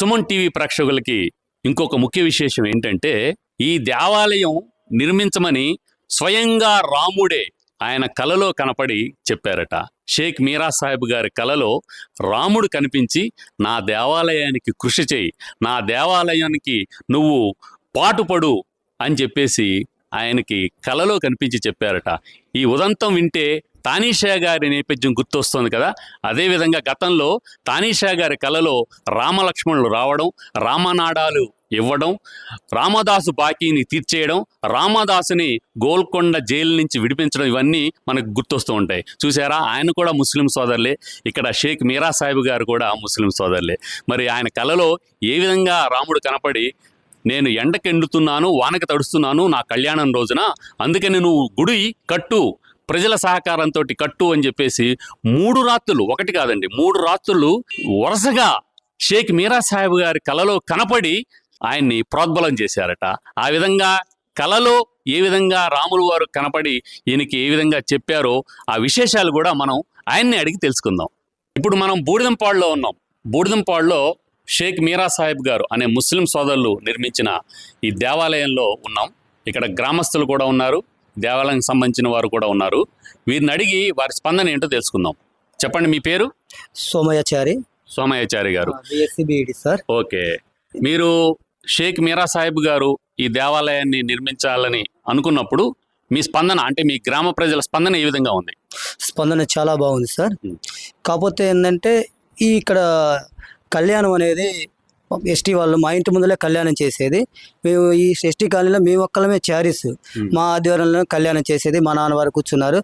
Suman TV ప్రేక్షకులకి ఇంకొక ముఖ్య విశేషం ఏంటంటే, ఈ దేవాలయం నిర్మించమని స్వయంగా రాముడే ఆయన కలలో కనపడి చెప్పారట. షేక్ మీరా సాహెబ్ గారి కలలో రాముడు కనిపించి, నా దేవాలయానికి కృషి చేయి, నా దేవాలయానికి నువ్వు పాటుపడు అని చెప్పేసి ఆయనకి కలలో కనిపించి చెప్పారట. ఈ ఉదంతం వింటే తానీషా గారి నేపథ్యం గుర్తొస్తుంది కదా. అదేవిధంగా గతంలో తానీషా గారి కలలో రామలక్ష్మణులు రావడం, రామనాడాలు ఇవ్వడం, రామదాసు బాకీని తీర్చేయడం, రామదాసుని గోల్కొండ జైలు నుంచి విడిపించడం, ఇవన్నీ మనకు గుర్తొస్తూ ఉంటాయి. చూసారా, ఆయన కూడా ముస్లిం సోదరులే. ఇక్కడ షేక్ మీరా సాహెబ్ గారు కూడా ముస్లిం సోదరులే. మరి ఆయన కలలో ఏ విధంగా రాముడు కనపడి, నేను ఎండకెండుతున్నాను, వానకి తడుస్తున్నాను నా కళ్యాణం రోజున, అందుకని నువ్వు గుడి కట్టు, ప్రజల సహకారంతో కట్టు అని చెప్పేసి 3 రాత్రులు, ఒకటి కాదండి 3 రాత్రులు వరుసగా షేక్ మీరా సాహెబ్ గారి కలలో కనపడి ఆయన్ని ప్రోద్బలం చేశారట. ఆ విధంగా కలలో ఏ విధంగా రాములు వారు కనపడి ఈయనకి ఏ విధంగా చెప్పారో ఆ విశేషాలు కూడా మనం ఆయన్ని అడిగి తెలుసుకుందాం. ఇప్పుడు మనం బూడిదంపాడులో ఉన్నాం. బూడిదంపాడులో షేక్ మీరా సాహెబ్ గారు అనే ముస్లిం సోదరులు నిర్మించిన ఈ దేవాలయంలో ఉన్నాం. ఇక్కడ గ్రామస్తులు కూడా ఉన్నారు, దేవాలయానికి సంబంధించిన వారు కూడా ఉన్నారు. వీరిని అడిగి వారి స్పందన ఏంటో తెలుసుకుందాం. చెప్పండి, మీ పేరు? సోమయాచారి గారు. సార్. ఓకే, మీరు షేక్ మీరా సాహెబ్ గారు ఈ దేవాలయాన్ని నిర్మించాలని అనుకున్నప్పుడు మీ స్పందన, అంటే మీ గ్రామ ప్రజల స్పందన ఏ విధంగా ఉంది? స్పందన చాలా బాగుంది సార్. కాకపోతే ఏంటంటే ఇక్కడ కళ్యాణం అనేది ఎస్టీ వాళ్ళు మా ఇంటి ముందులే కళ్యాణం చేసేది. మేము ఈ ఎస్టీ కాలనీలో మేము ఒక్కలమే చారీస్ మా ఆధ్వర్యంలో కళ్యాణం చేసేది. మా నాన్న వారు కూర్చున్నారు.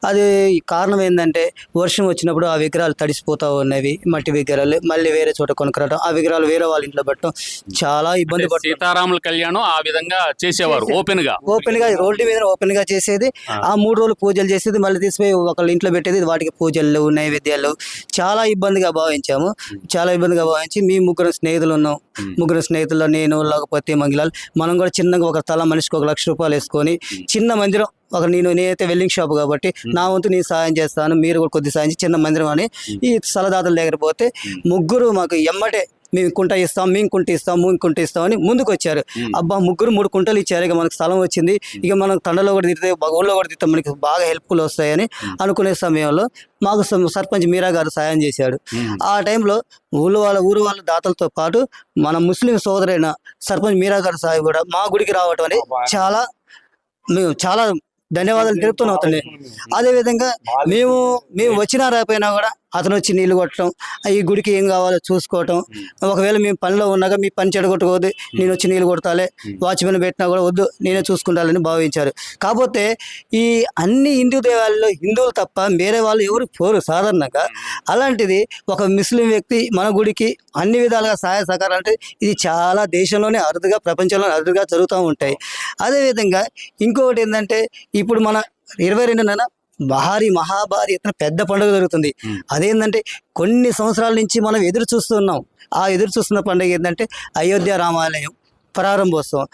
అది కారణం ఏంటంటే వర్షం వచ్చినప్పుడు ఆ విగ్రహాలు తడిసిపోతూ ఉన్నవి, మట్టి విగ్రహాలు. మళ్ళీ వేరే చోట కొనుక్కరావడం, ఆ విగ్రహాలు వేరే వాళ్ళ ఇంట్లో పెట్టడం చాలా ఇబ్బంది పడుతుంది. సీతారాముల కళ్యాణం ఆ విధంగా చేసేవారు, ఓపెన్ గా రోడ్డు మీద ఓపెన్ గా చేసేది. ఆ 3 రోజులు పూజలు చేసేది, మళ్ళీ తీసిపోయి ఒకళ్ళ ఇంట్లో పెట్టేది. వాటికి పూజలు, నైవేద్యాలు చాలా ఇబ్బందిగా భావించాము. చాలా ఇబ్బందిగా భావించి మీ ముగ్గురు స్నేహితులు, ముగ్గురు స్నేహితుల్లో నేను, లేకపోతే మంగిలాల్, మనం కూడా చిన్నగా ఒక తల మనిషికి 1 లక్ష రూపాయలు వేసుకొని చిన్న మందిరం, నేనైతే వెల్డింగ్ షాప్ కాబట్టి నా వంతు నేను సాయం చేస్తాను, మీరు కూడా కొద్ది సాయం చిన్న మందిరం అని ఈ స్థలదాతల దగ్గర పోతే ముగ్గురు మాకు ఎమ్మటే మేము కుంట ఇస్తాం, మేము కుంట ఇస్తాం అని ముందుకు వచ్చారు. అబ్బా, ముగ్గురు 3 కుంటలు ఇచ్చారు. ఇక మనకు స్థలం వచ్చింది, ఇక మనం తండలో కూడా తిరిగితే, ఊళ్ళో కూడా తిరిగితే మనకి బాగా హెల్ప్ఫుల్ వస్తాయని అనుకునే సమయంలో మాకు సర్పంచ్ మీరా గారు సాయం చేశాడు. ఆ టైంలో ఊరు వాళ్ళ దాతలతో పాటు మన ముస్లిం సోదరైన సర్పంచ్ మీరా గారు సాయం కూడా మా గుడికి రావటం అని మేము చాలా ధన్యవాదాలు తెలుపుతున్నాం అతన్ని. అదేవిధంగా మేము వచ్చినా రాకపోయినా కూడా అతను వచ్చి నీళ్లు కొట్టడం, ఈ గుడికి ఏం కావాలో చూసుకోవటం. ఒకవేళ మేము పనిలో ఉన్నాక మీ పని చెడగొట్టకూడదు, నేను వచ్చి నీళ్ళు కొడతాలే, వాచ్మెన్ పెట్టినా కూడా వద్దు, నేనే చూసుకుంటానని భావించారు. కాకపోతే ఈ అన్ని హిందూ దేవాలయాల్లో హిందువులు తప్ప వేరే వాళ్ళు ఎవరు పోరు సాధారణంగా. అలాంటిది ఒక ముస్లిం వ్యక్తి మన గుడికి అన్ని విధాలుగా సహాయ సహకారాలు అంటే ఇది చాలా దేశంలోనే అరుదుగా, ప్రపంచంలోనే అరుదుగా జరుగుతూ ఉంటాయి. అదేవిధంగా ఇంకొకటి ఏంటంటే, ఇప్పుడు మన 22న మహాభారీ ఎత్తున పెద్ద పండుగ జరుగుతుంది. అదేంటంటే కొన్ని సంవత్సరాల నుంచి మనం ఎదురు చూస్తున్నాం. ఆ ఎదురు చూస్తున్న పండుగ ఏంటంటే అయోధ్య రామాలయం ప్రారంభోత్సవం.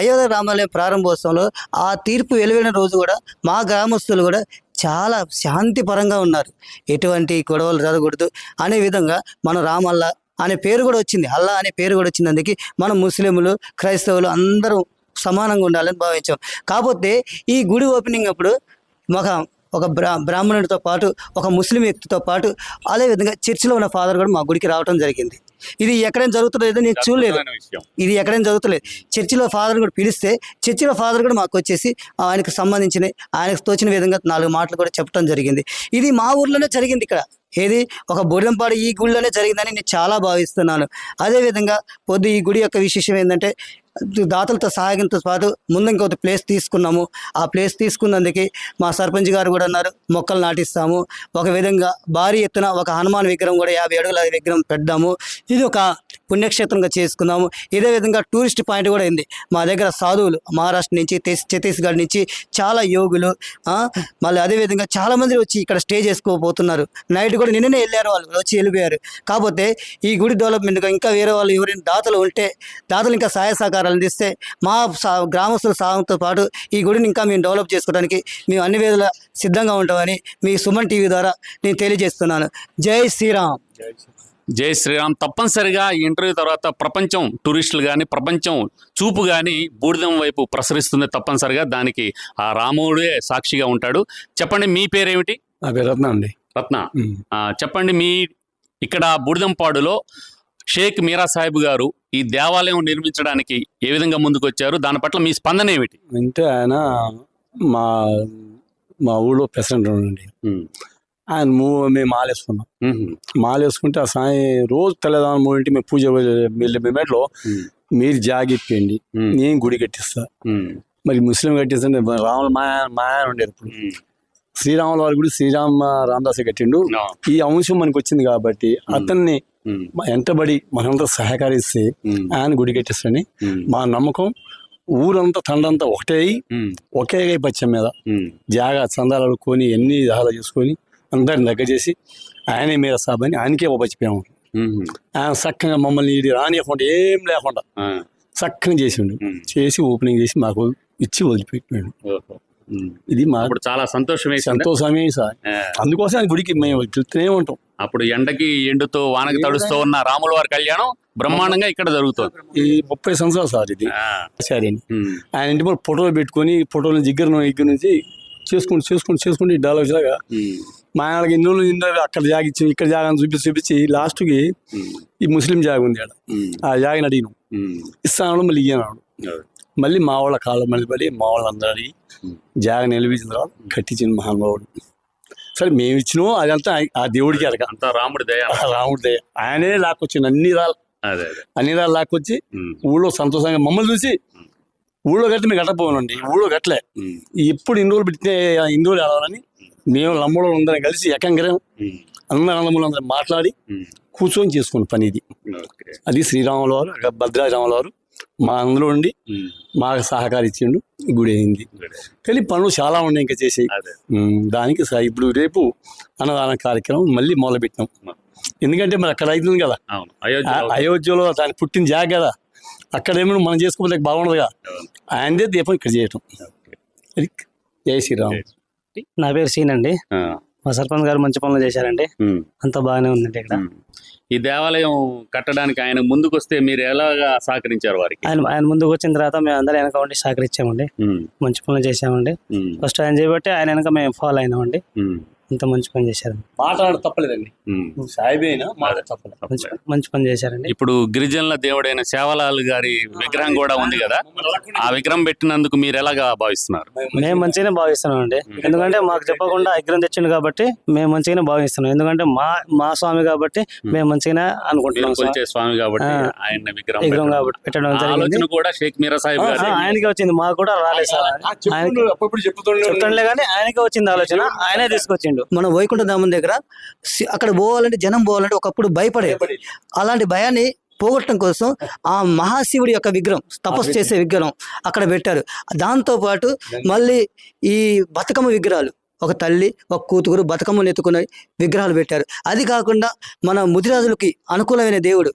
అయోధ్య రామాలయం ప్రారంభోత్సవంలో ఆ తీర్పు వెలువడిన రోజు కూడా మా గ్రామస్తులు కూడా చాలా శాంతిపరంగా ఉన్నారు. ఎటువంటి గొడవలు జరగకూడదు అనే విధంగా మన రామల్లా అనే పేరు కూడా వచ్చింది, అల్లా అనే పేరు కూడా వచ్చింది. అందుకే మనం ముస్లింలు, క్రైస్తవులు అందరూ సమానంగా ఉండాలని భావించాం. కాకపోతే ఈ గుడి ఓపెనింగ్ అప్పుడు ఒక బ్రాహ్మణుడితో పాటు ఒక ముస్లిం వ్యక్తితో పాటు అదేవిధంగా చర్చిలో ఉన్న ఫాదర్ కూడా మా గుడికి రావడం జరిగింది. ఇది ఎక్కడైనా జరుగుతుందో నేను చూడలేదు, ఇది ఎక్కడైనా జరుగుతలేదు. చర్చిలో ఫాదర్ కూడా పిలిస్తే చర్చిలో ఫాదర్ కూడా మాకు వచ్చేసి ఆయనకు సంబంధించిన, ఆయనకు తోచిన విధంగా 4 మాటలు కూడా చెప్పడం జరిగింది. ఇది మా ఊర్లోనే జరిగింది. ఇక్కడ ఏది ఒక బూడిదంపాడు ఈ గుడిలోనే జరిగిందని నేను చాలా భావిస్తున్నాను. అదేవిధంగా ఈ గుడి యొక్క విశేషం ఏంటంటే, దాతలతో సహాయంతో పాటు ముందు ఇంకొక ప్లేస్ తీసుకున్నాము. ఆ ప్లేస్ తీసుకున్నందుకు మా సర్పంచ్ గారు కూడా అన్నారు, మొక్కలు నాటిస్తాము. ఒక విధంగా భారీ ఎత్తున ఒక హనుమాన్ విగ్రహం కూడా 50 అడుగుల విగ్రహం పెడదాము. ఇది ఒక పుణ్యక్షేత్రంగా చేసుకుందాము. ఇదే విధంగా టూరిస్ట్ పాయింట్ కూడా అయింది. మా దగ్గర సాధువులు మహారాష్ట్ర నుంచి, ఛత్తీస్గఢ్ నుంచి చాలా యోగులు, మళ్ళీ అదేవిధంగా చాలామంది వచ్చి ఇక్కడ స్టే చేసుకోబోతున్నారు. నైట్ కూడా నిన్ననే వెళ్ళారు, వాళ్ళు వచ్చి వెళ్ళిపోయారు. కాకపోతే ఈ గుడి డెవలప్మెంట్గా ఇంకా వేరే వాళ్ళు ఎవరైనా దాతలు ఉంటే, దాతలు ఇంకా సహాయ సహకారాలు అందిస్తే మా గ్రామస్తుల సహాయంతో పాటు ఈ గుడిని ఇంకా మేము డెవలప్ చేసుకోవడానికి మేము అన్ని విధాలా సిద్ధంగా ఉంటామని మీ సుమన్ టీవీ ద్వారా నేను తెలియజేస్తున్నాను. జై శ్రీరామ్. జై శ్రీరామ్. తప్పనిసరిగా ఈ ఇంటర్వ్యూ తర్వాత ప్రపంచం టూరిస్టులు కానీ ప్రపంచం చూపు కానీ బూడిదం వైపు ప్రసరిస్తుంది తప్పనిసరిగా. దానికి ఆ రాముడే సాక్షిగా ఉంటాడు. చెప్పండి, మీ పేరేమిటి? నా పేరు రత్న అండి. రత్న. చెప్పండి, మీ ఇక్కడ బూడిదంపాడులో షేక్ మీరా సాహిబ్ గారు ఈ దేవాలయం నిర్మించడానికి ఏ విధంగా ముందుకు వచ్చారు, దాని పట్ల మీ స్పందన ఏమిటి? అంటే ఆయన మా మా ఊళ్ళో ప్రెసిడెంట్ ఉండండి. ఆయన మేము మాలేసుకున్నాం. మాలేసుకుంటే ఆ సాయి రోజు తెల్లదాని 3 మేము పూజ మేట్లో మీరు జాగిప్పండి, నేను గుడి కట్టిస్తా. మరి ముస్లిం కట్టిస్తుంటే రాముల మా ఆయన ఉండేది. ఇప్పుడు శ్రీరాముల వారి గుడి రామదాస్ కట్టిండు. ఈ అంశం మనకు వచ్చింది కాబట్టి అతన్ని ఎంటబడి మనంతా సహకరిస్తే ఆయన గుడి కట్టిస్తాడని మా నమ్మకం. ఊరంతా తండంతా ఒకటే ఒకే పచ్చం మీద జాగా చందాలు కొని ఎన్ని దాహాలు చేసుకొని అందరిని దగ్గర చేసి ఆయనే మీరా సాబ్ అని ఆయనకే పచ్చిపోయాము. ఆయన చక్కగా మమ్మల్ని ఇది రానియకుండా ఏం లేకుండా చక్కగా చేసిండు. చేసి ఓపెనింగ్ చేసి మాకు ఇచ్చి వదిలిపెట్టినాడు. ఇది మాకు చాలా సంతోషమే సార్. అందుకోసం ఆయన గుడికి మేము వెళ్తూనే ఉంటాం. అప్పుడు ఎండకి ఎండుతో వానకి తడుస్తూ ఉన్న రాముల వారి కళ్యాణం బ్రహ్మాండంగా ఇక్కడ జరుగుతుంది. ఈ 30 సంవత్సరాలు సార్ ఇది. సరే ఆయన ఇంటి ముందు ఫోటోలు పెట్టుకొని ఫోటోలు దగ్గర నుంచి చేసుకుంటూ డెవలప్ లాగా మా ఆయనకి ఇన్ని అక్కడ జాగిచ్చి ఇక్కడ జాగాను చూపించి లాస్ట్కి ఈ ముస్లిం జాగ ఉంది ఆడ. ఆ జాగని అడిగినాం, ఇస్తాను మళ్ళీ ఇయ్యనాడు. మళ్ళీ మా వాళ్ళ కాళ్ళ మళ్ళీ పడి మా వాళ్ళు అందరూ అడిగి జాగ నిలిపించిన తర్వాత కట్టించిన మహానుభావుడు. సరే మేము ఇచ్చినాము అదంతా ఆ దేవుడికి అడగ, రాముడి దయ. ఆయనే లాక్కొచ్చిండు అన్ని రాళ్ళు లాక్కొచ్చి ఊళ్ళో సంతోషంగా మమ్మల్ని చూసి ఊళ్ళో కట్టి మేము కట్టపోవాలండి. ఊళ్ళో కట్టలే ఎప్పుడు ఇన్ని రోజులు పెట్టితే ఇన్ని రోజులు ఆడాలని మేము లమ్మలో అందరం కలిసి ఏకంగా అందరం మాట్లాడి కూర్చొని చేసుకున్న పని ఇది. అది శ్రీరాముల వారు భద్రారాముల వారు మా అందులో ఉండి మాకు సహకరించిండు. గుడి అయింది. కానీ పనులు చాలా ఉన్నాయి ఇంకా చేసి. దానికి ఇప్పుడు రేపు అన్నదాన కార్యక్రమం మళ్ళీ మొదలుపెట్టినాం. ఎందుకంటే మరి అక్కడ అవుతుంది కదా, అయోధ్యలో దాన్ని పుట్టిన జాగ కదా, అక్కడేమో మనం చేసుకోకపోతే బాగుండదుగా. ఆయనదే దీపం ఇక్కడ చేయటం. జై శ్రీరామ్. నా పేరు సీన్ అండి. మా సర్పంచ్ గారు మంచి పనులు చేశారండి. అంతా బాగానే ఉందండి. ఇక్కడ ఈ దేవాలయం కట్టడానికి ఆయన ముందుకు వస్తే మీరు ఎలాగా సహకరించారు వారికి? ఆయన ముందుకు వచ్చిన తర్వాత మేము అందరం వెనక ఉండి సహకరించామండి. మంచి పనులు చేసామండి. ఫస్ట్ ఆయన చేయబట్టి ఆయన వెనక మేము ఫాలో అయినామండి. అంత మంచి పని చేశారు. మాట్లాడ తప్పలేదండి. మంచి పని చేశారండి. ఇప్పుడు గిరిజనుల దేవుడైన సేవలాల్ గారి విగ్రహం కూడా ఉంది కదా, ఆ విగ్రహం పెట్టినందుకు మీరు ఎలాగా భావిస్తున్నారు? మేము మంచిగానే భావిస్తున్నాం అండి. ఎందుకంటే మాకు చెప్పకుండా విగ్రహం తెచ్చిండు కాబట్టి మేము మంచిగానే భావిస్తున్నాం. ఎందుకంటే మా స్వామి కాబట్టి మేము మంచిగానే అనుకుంటున్నాం. స్వామి కాబట్టి ఆయన విగ్రహం కాబట్టి పెట్టడం జరిగింది. కూడా షేక్ మీరా సాహిబ్ గారు ఆయనకే వచ్చింది, మాకు కూడా రాలేదు సార్. చెప్తుండలే కానీ ఆయనకే వచ్చింది ఆలోచన, ఆయనే తీసుకొచ్చిండు. మన వైకుంఠ ధామం దగ్గర అక్కడ పోవాలంటే జనం పోవాలంటే ఒకప్పుడు భయపడేది. అలాంటి భయాన్ని పోగొట్టడం కోసం ఆ మహాశివుడి యొక్క విగ్రహం, తపస్సు చేసే విగ్రహం అక్కడ పెట్టారు. దాంతోపాటు మళ్ళీ ఈ బతుకమ్మ విగ్రహాలు, ఒక తల్లి ఒక కూతురు బతుకమ్మను ఎత్తుకున్న విగ్రహాలు పెట్టారు. అది కాకుండా మన ముదిరాజులకి అనుకూలమైన దేవుడు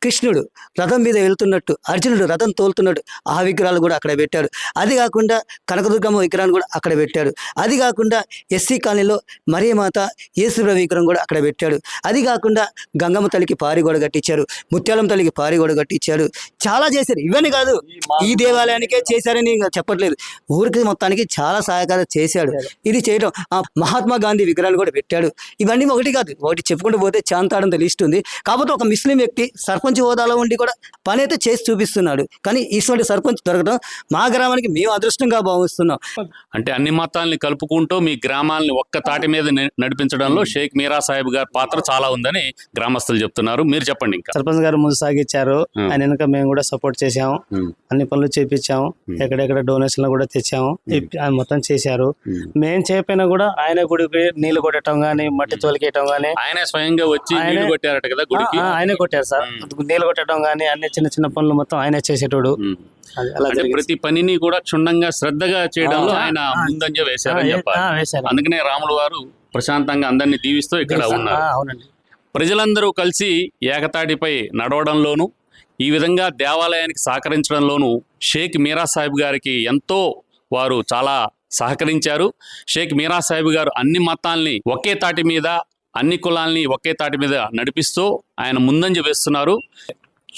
కృష్ణుడు రథం మీద వెళ్తున్నట్టు, అర్జునుడు రథం తోలుతున్నట్టు ఆ విగ్రహాలు కూడా అక్కడ పెట్టారు. అది కాకుండా కనకదుర్గమ్మ విగ్రహాన్ని కూడా అక్కడ పెట్టాడు. అది కాకుండా ఎస్సీ కాలనీలో మరియమాత యేసుప్రభు విగ్రహం కూడా అక్కడ పెట్టాడు. అది కాకుండా గంగమ్మ తల్లికి పారి గోడ కట్టించారు, ముత్యాలం తల్లికి పారి గోడ కట్టించారు. చాలా చేశారు. ఇవన్నీ కాదు, ఈ దేవాలయానికే చేశారని చెప్పట్లేదు, ఊరికి మొత్తానికి చాలా సహాయకారం చేశాడు. ఇది చేయడం మహాత్మా గాంధీ విగ్రహాలు కూడా పెట్టాడు. ఇవన్నీ ఒకటి కాదు, ఒకటి చెప్పుకుంటూ పోతే చాంతాడంత లిస్ట్ ఉంది. కాకపోతే ఒక ముస్లిం వ్యక్తి సర్పంచ్ హోదాలో ఉండి కూడా పని అయితే చేసి చూపిస్తున్నాడు. కానీ ఇటువంటి సర్పంచ్ దొరకడం మా గ్రామానికి మేము అదృష్టంగా భావిస్తున్నాం. అంటే అన్ని మతాలని కలుపుకుంటూ మీ గ్రామాలని ఒక్క తాటి మీద నడిపించడంలో షేక్ మీరా సాహిబ్ గారి పాత్ర చాలా ఉందని గ్రామస్తులు చెప్తున్నారు. మీరు చెప్పండి. ఇంకా సర్పంచ్ గారు ముందు సాగిచ్చారు, ఆయన వెనుక మేము కూడా సపోర్ట్ చేసాము, అన్ని పనులు చేపించాము, ఎక్కడెక్కడ డొనేషన్లు కూడా తెచ్చాము, మొత్తం చేశారు. మేము చెప్పిన కూడా ఆయన గుడికి నీళ్లు కొట్టడం గానీ మట్టి తోలికేయటం గానీ ఆయన స్వయంగా వచ్చి నీళ్లు కొట్టారట కదా గుడికి? ఆయనే కొట్టారు సార్. నీళ్లు కొట్టడం గానీ అన్ని చిన్న చిన్న పనులు మొత్తం ఆయనే చేసేటోడు. ప్రతి పనిని కూడా క్షుణ్ణంగా శ్రద్ధగా చేయడంలో ఆయన ముందంజ వేశారని చెప్పారు. అందుకనే రాముల వారు ప్రశాంతంగా అందరినీ దీవిస్తూ ఇక్కడ ఉన్నారు. ప్రజలందరూ కలిసి ఏకతాటిపై నడవడంలోనూ ఈ విధంగా దేవాలయానికి సహకరించడంలోనూ షేక్ మీరా సాహిబ్ గారికి ఎంతో వారు చాలా సహకరించారు. షేక్ మీరా సాహిబ్ గారు అన్ని మతాల్ని ఒకే తాటి మీద అన్ని కులాల్ని ఒకే తాటి మీద నడిపిస్తూ ఆయన ముందంజ వేస్తున్నారు.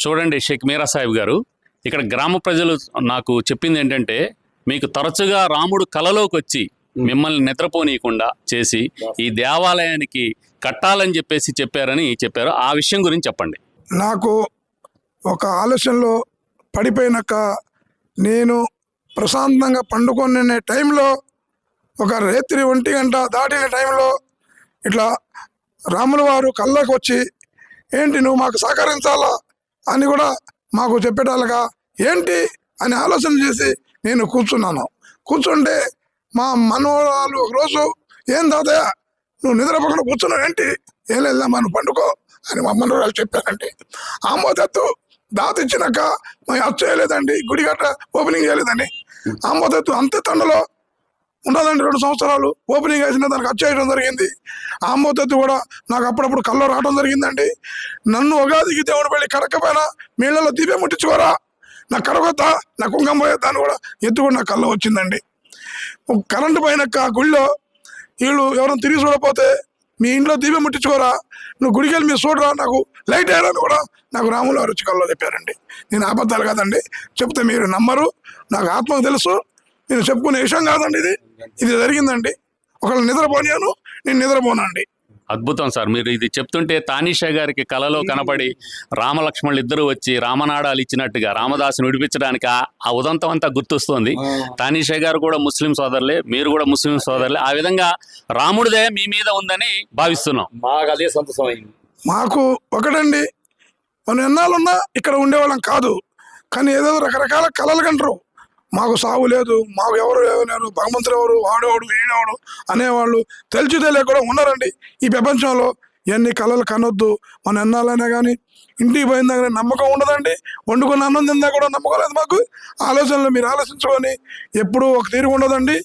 చూడండి షేక్ మీరా సాహిబ్ గారు, ఇక్కడ గ్రామ ప్రజలు నాకు చెప్పింది ఏంటంటే, మీకు తరచుగా రాముడు కలలోకి వచ్చి మిమ్మల్ని నిద్రపోనీయకుండా చేసి ఈ దేవాలయానికి కట్టాలని చెప్పారని చెప్పారు. ఆ విషయం గురించి చెప్పండి. నాకు ఒక ఆలోచనలో పడిపోయినాక నేను ప్రశాంతంగా పండుకొని టైంలో ఒక రాత్రి 1 గంట దాటిన టైంలో ఇట్లా రాముల వారు కళ్ళకు వచ్చి ఏంటి నువ్వు మాకు సహకరించాలా అని కూడా మాకు చెప్పేటాలుగా ఏంటి అని ఆలోచన చేసి నేను కూర్చుంటే మా మనవరాలు ఒకరోజు ఏం తాతయ్య నువ్వు నిద్రపోకుండా కూర్చున్నావు ఏంటి, ఏం లేదా మనం పండుకో అని మా మనవరాలు చెప్పానండి. ఆమోదత్తు దాత ఇచ్చినాక మేము అది చేయలేదండి, గుడి గట్ట ఓపెనింగ్ చేయలేదండి. ఆమోదత్తు అంతే తండలో ఉండదండి, 2 సంవత్సరాలు ఓపెనింగ్ వేసిన దానికి వచ్చేయడం జరిగింది. ఆమోదత్తు కూడా నాకు అప్పుడప్పుడు కల్లో రావడం జరిగిందండి. నన్ను ఉగాదికి దేవుడు వెళ్ళి కడకపోయినా నీళ్ళలో దీపం ముట్టించుకోరా, నాకు కడగొద్దా, నా కుంకం పోయేద్దా అని కూడా ఎత్తు కూడా నాకు కల్లో వచ్చిందండి. కరెంటు పోయినాక గుళ్ళో వీళ్ళు ఎవరైనా తిరిగి చూడకపోతే మీ ఇంట్లో దీపం ముట్టించుకోరా, నువ్వు గుడికి వెళ్ళి మీరు చూడరా, నాకు లైట్ వేయరని కూడా నాకు రాముల వారు వచ్చి కల్లో చెప్పారండి. నేను అబద్ధాలు కాదండి చెప్తే మీరు నమ్మరు, నాకు ఆత్మకు తెలుసు, నేను చెప్పుకునే విషయం కాదండి, ఇది జరిగిందండి. ఒకళ్ళు నిద్రపోయాను, నేను నిద్రపోనండి. అద్భుతం సార్, మీరు ఇది చెప్తుంటే తానీషా గారికి కలలో కనపడి రామలక్ష్మణులు ఇద్దరు వచ్చి రామనాడాలు ఇచ్చినట్టుగా రామదాసుని విడిపించడానికి ఆ ఉదంతం అంతా గుర్తొస్తుంది. తానీషా గారు కూడా ముస్లిం సోదరులే, మీరు కూడా ముస్లిం సోదరులే. ఆ విధంగా రాముడిదే మీ మీద ఉందని భావిస్తున్నాం. మాకు అదే సంతోషం అయింది. మాకు ఒకటండి, మనం ఎన్నాళ్ళున్నా ఇక్కడ ఉండేవాళ్ళం కాదు, కానీ ఏదో రకరకాల కళలు కంటారు. మాకు సాగు లేదు, మాకు ఎవరు లేరు, భగవంతుడు ఎవరు, వాడేవాడు ఈడేవాడు అనేవాళ్ళు తెలిసి తెలియ కూడా ఉన్నారండి ఈ ప్రపంచంలో. ఎన్ని కళలు కనొద్దు, మనం ఎన్నాలైనా కానీ ఇంటికి పోయిందా కానీ నమ్మకం ఉండదండి. వండుకున్న అన్నం తిందా కూడా నమ్మకం లేదు మాకు. ఆలోచనలు మీరు ఆలోచించుకొని ఎప్పుడూ ఒక తీరు ఉండదండి.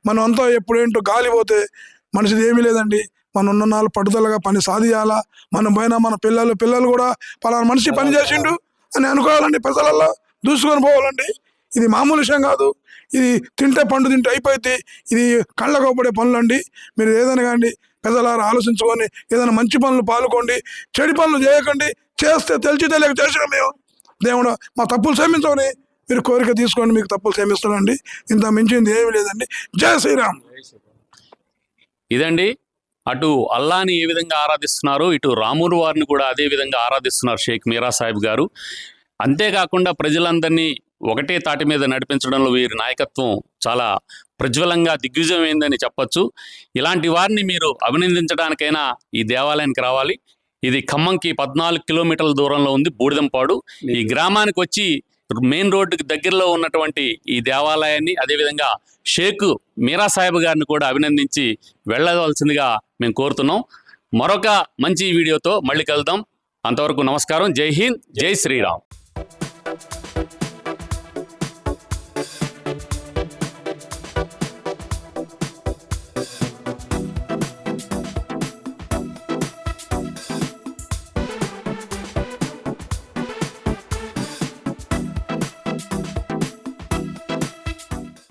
మనం అంతా ఎప్పుడేంటో గాలి పోతే మనిషిది ఏమీ లేదండి. మనం ఉన్న నాలుగు పట్టుదలగా పని సాధించాలా. మనం పోయినా మన పిల్లలు కూడా పలానా మనిషి పని చేసిండు అని అనుకోవాలండి. ప్రజలలో దూసుకొని పోవాలండి. ఇది మామూలు విషయం కాదు. ఇది తింటే పండు తింటే అయిపోయింది. ఇది కళ్ళకు పడే పనులండి. మీరు ఏదైనా కానీ పెద్దలారా ఆలోచించుకొని ఏదైనా మంచి పనులు పాల్గొండి, చెడు పనులు చేయకండి. చేస్తే తెలిసి తెలియక చేసిన మేము దేవుడు మా తప్పులు క్షమించమని మీరు కోరిక తీసుకోండి, మీకు తప్పులు క్షమిస్తానండి. ఇంత మించింది ఏమీ లేదండి. జై శ్రీరామ్. ఇదండి, అటు అల్లాని ఏ విధంగా ఆరాధిస్తున్నారు, ఇటు రాములు వారిని కూడా అదే విధంగా ఆరాధిస్తున్నారు షేక్ మీరా సాహిబ్ గారు. అంతేకాకుండా ప్రజలందరినీ ఒకటే తాటి మీద నడిపించడంలో వీరి నాయకత్వం చాలా ప్రజ్వలంగా దిగ్విజయమైందని చెప్పొచ్చు. ఇలాంటి వారిని మీరు అభినందించడానికైనా ఈ దేవాలయానికి రావాలి. ఇది ఖమ్మంకి 14 కిలోమీటర్ల దూరంలో ఉంది, బూడిదంపాడు. ఈ గ్రామానికి వచ్చి మెయిన్ రోడ్డుకి దగ్గరలో ఉన్నటువంటి ఈ దేవాలయాన్ని, అదేవిధంగా షేక్ మీరా సాహిబ్ గారిని కూడా అభినందించి వెళ్ళవలసిందిగా మేము కోరుతున్నాం. మరొక మంచి వీడియోతో మళ్ళీ కలుద్దాం. అంతవరకు నమస్కారం. జై హింద్, జై శ్రీరామ్.